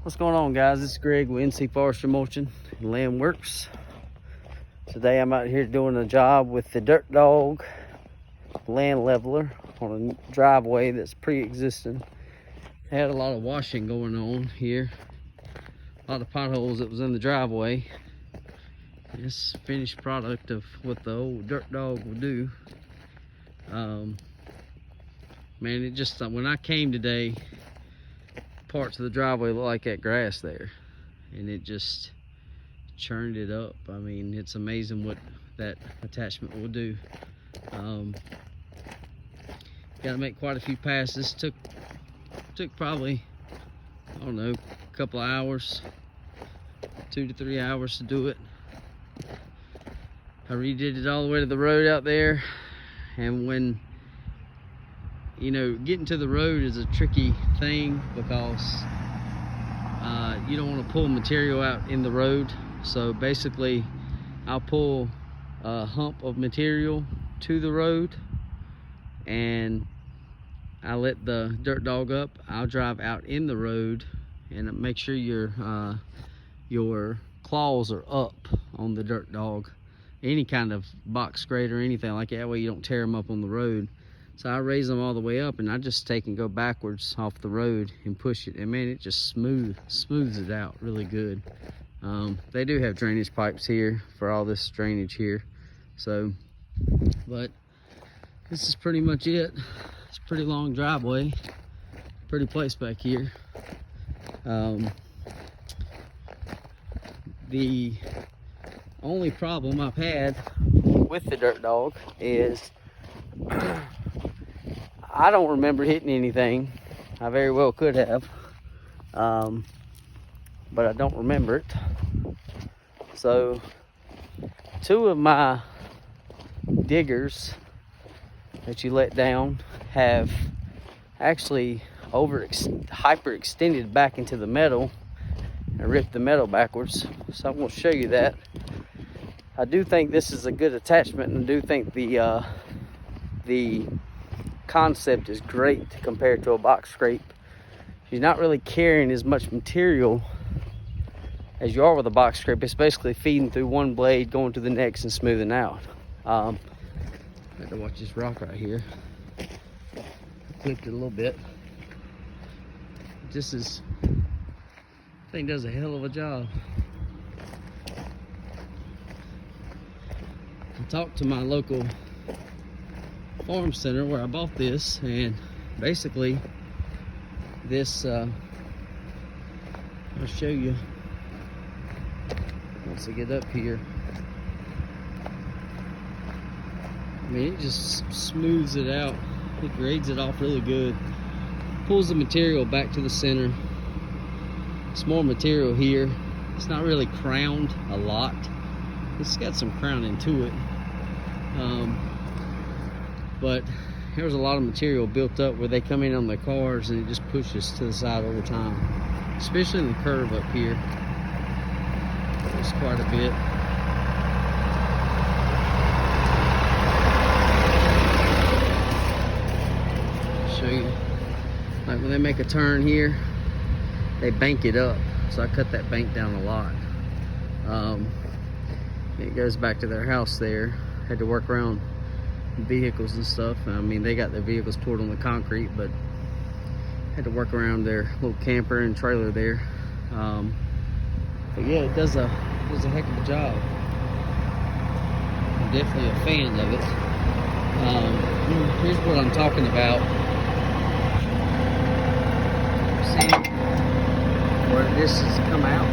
What's going on, guys? This is Greg with NC Forestry Mulching and Land Works. Today I'm out here doing a job with the Dawg land leveler on a driveway that's pre-existing. Had a lot of washing going on here, a lot of potholes that was in the driveway. This finished product of what the old dirt dog would do. Man, it just, when I came today, parts of the driveway look like that grass there, and it just churned it up. I mean, it's amazing what that attachment will do. Got to make quite a few passes. Took probably, I don't know, a couple of hours, 2 to 3 hours to do it. I redid it all the way to the road out there, and when getting to the road is a tricky thing because you don't want to pull material out in the road. So basically I'll pull a hump of material to the road and I let the dirt dog up. I'll drive out in the road and make sure your claws are up on the dirt dog, any kind of box grader or anything like that way you don't tear them up on the road. So I raise them all the way up and I just take and go backwards off the road and push it, and man, it just smooths it out really good. They do have drainage pipes here for all this drainage here, so, but this is pretty much it. It's a pretty long driveway, pretty place back here. The only problem I've had with the dirt dog is I don't remember hitting anything. I very well could have, but I don't remember it. So 2 of my diggers that you let down have actually hyperextended back into the metal and ripped the metal backwards. So I'm going to show you that. I do think this is a good attachment, and I do think the concept is great compared to a box scrape. You're not really carrying as much material as you are with a box scrape. It's basically feeding through one blade, going to the next, and smoothing out. I had to watch this rock right here. I clipped it a little bit. This thing does a hell of a job. I talked to my local farm center where I bought this, and basically this I'll show you once I get up here. I mean, it just smooths it out. It grades it off really good, pulls the material back to the center. It's more material here. It's not really crowned a lot. It's got some crowning to it, but there's a lot of material built up where they come in on their cars and it just pushes to the side over time, especially in the curve up here. There's quite a bit. I'll show you, like when they make a turn here, they bank it up, so I cut that bank down a lot. It goes back to their house there. Had to work around vehicles and stuff. I mean, they got their vehicles poured on the concrete, but had to work around their little camper and trailer there. But yeah, it does a heck of a job. I'm definitely a fan of it. Here's what I'm talking about. See where this has come out?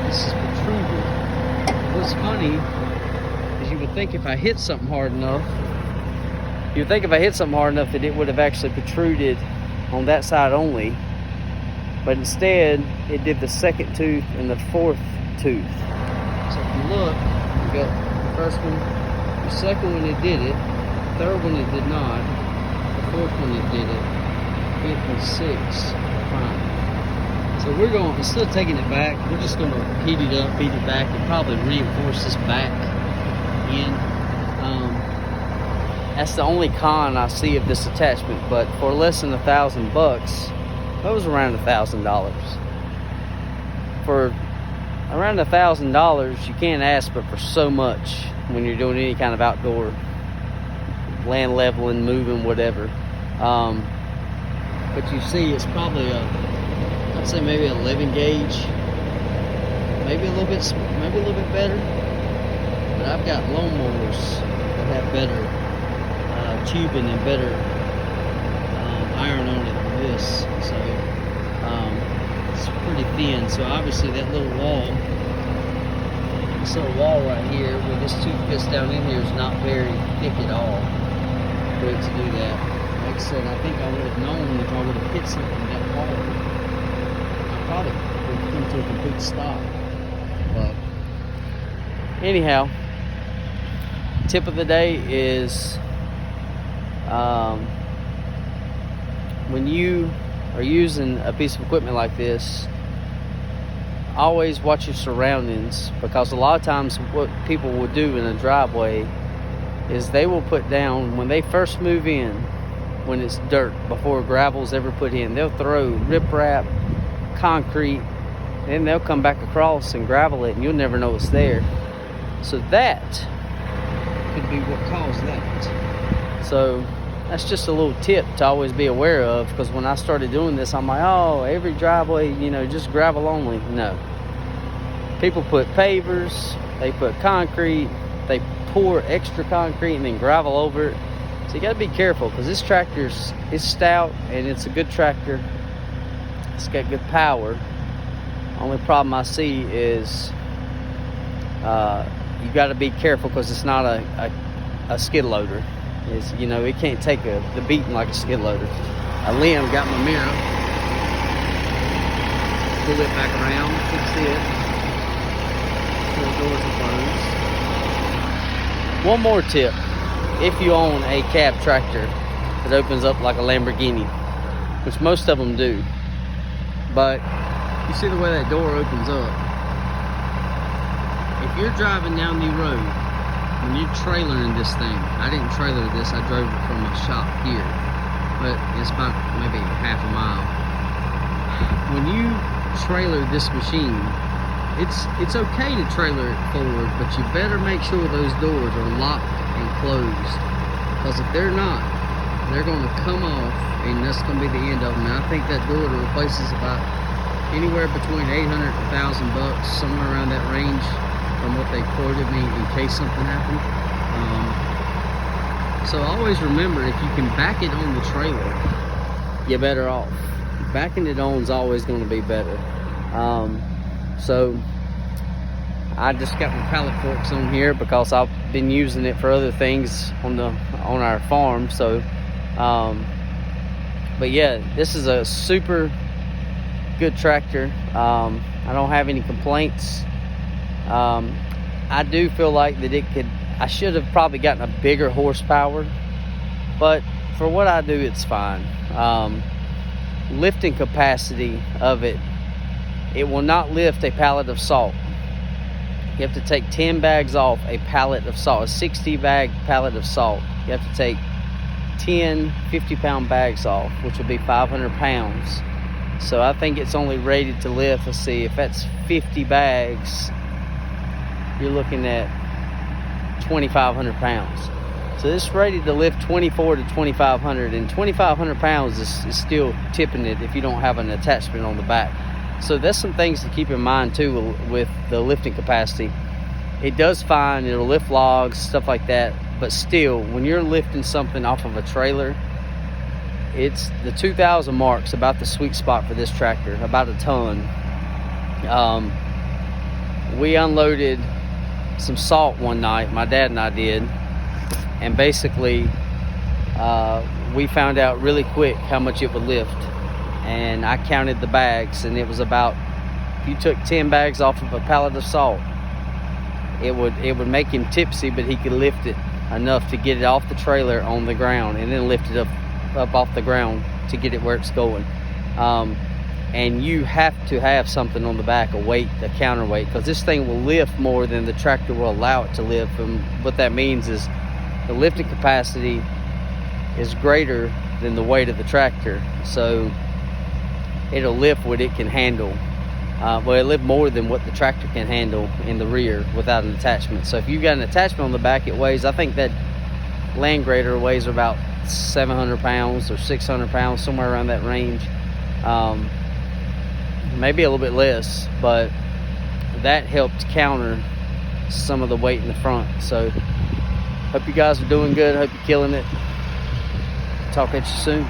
This is protruded. What's funny is you would think if I hit something hard enough, that it would have actually protruded on that side only, but instead it did the second tooth and the 4th tooth. So if you look, you got the first one, the second one it did it, the third one it did not, the 4th one it did it, 5th and 6th, fine. So we're going, instead of taking it back, we're just going to heat it up, heat it back, and probably reinforce this back in. That's the only con I see of this attachment, but for less than $1,000, that was around $1,000. for around $1,000, you can't ask but for so much when you're doing any kind of outdoor land leveling, moving, whatever. But you see, it's probably I'd say maybe 11 gauge, maybe a little bit better. But I've got lawnmowers that have better tubing and better iron on it than this. So it's pretty thin. So obviously that little wall, this little wall right here where this tube fits down in here is not very thick at all for it to do that. Like I said, I think I would have known if I would have hit something that hard, I probably would have come to a complete stop. But anyhow, tip of the day is when you are using a piece of equipment like this, always watch your surroundings, because a lot of times what people will do in a driveway is they will put down, when they first move in, when it's dirt, before gravel's ever put in, they'll throw riprap, concrete, then they'll come back across and gravel it, and you'll never know it's there. So that could be what caused that. So that's just a little tip to always be aware of, because when I started doing this, I'm like, oh, every driveway, just gravel only. No. People put pavers, they put concrete, they pour extra concrete and then gravel over it. So you got to be careful, because this tractor is stout and it's a good tractor. It's got good power. Only problem I see is you got to be careful, because it's not a skid loader. It can't take the beating like a skid loader. Liam got my mirror, pull it back around, fix it, so the doors are closed. One more tip: if you own a cab tractor that opens up like a Lamborghini, which most of them do, but you see the way that door opens up. If you're driving down the road, when you're trailering this thing, I didn't trailer this, I drove it from my shop here, but it's about maybe half a mile. When you trailer this machine, it's okay to trailer it forward, but you better make sure those doors are locked and closed, because if they're not, they're going to come off, and that's going to be the end of them. And I think that door to replace is about anywhere between $800 to $1,000, somewhere around that range, from what they quoted me, in case something happened. So always remember, if you can back it on the trailer, you're better off. Backing it on is always going to be better. So I just got my pallet forks on here because I've been using it for other things on our farm. So but yeah, this is a super good tractor. I don't have any complaints. I do feel like that I should have probably gotten a bigger horsepower, but for what I do, it's fine. Lifting capacity of it will not lift a pallet of salt. You have to take 10 bags off a pallet of salt, a 60 bag pallet of salt. You have to take 10 50-pound bags off, which will be 500 pounds. So I think it's only rated to lift, let's see, if that's 50 bags, you're looking at 2,500 pounds. So this is rated to lift 24 to 2,500, and 2,500 pounds is still tipping it if you don't have an attachment on the back. So that's some things to keep in mind too with the lifting capacity. It does fine, it'll lift logs, stuff like that, but still, when you're lifting something off of a trailer, it's the 2,000 mark's about the sweet spot for this tractor, about a ton. We unloaded some salt one night, my dad and I did, and basically we found out really quick how much it would lift, and I counted the bags, and it was about, if you took 10 bags off of a pallet of salt, it would make him tipsy, but he could lift it enough to get it off the trailer on the ground, and then lift it up off the ground to get it where it's going. And you have to have something on the back, a weight, a counterweight, because this thing will lift more than the tractor will allow it to lift. And what that means is the lifting capacity is greater than the weight of the tractor, so it'll lift what it can handle. Well, it lived more than what the tractor can handle in the rear without an attachment. So if you got an attachment on the back, it weighs, I think that land grader weighs about 700 pounds or 600 pounds, somewhere around that range. Maybe a little bit less, but that helped counter some of the weight in the front. So hope you guys are doing good. Hope you're killing it. Talk at you soon.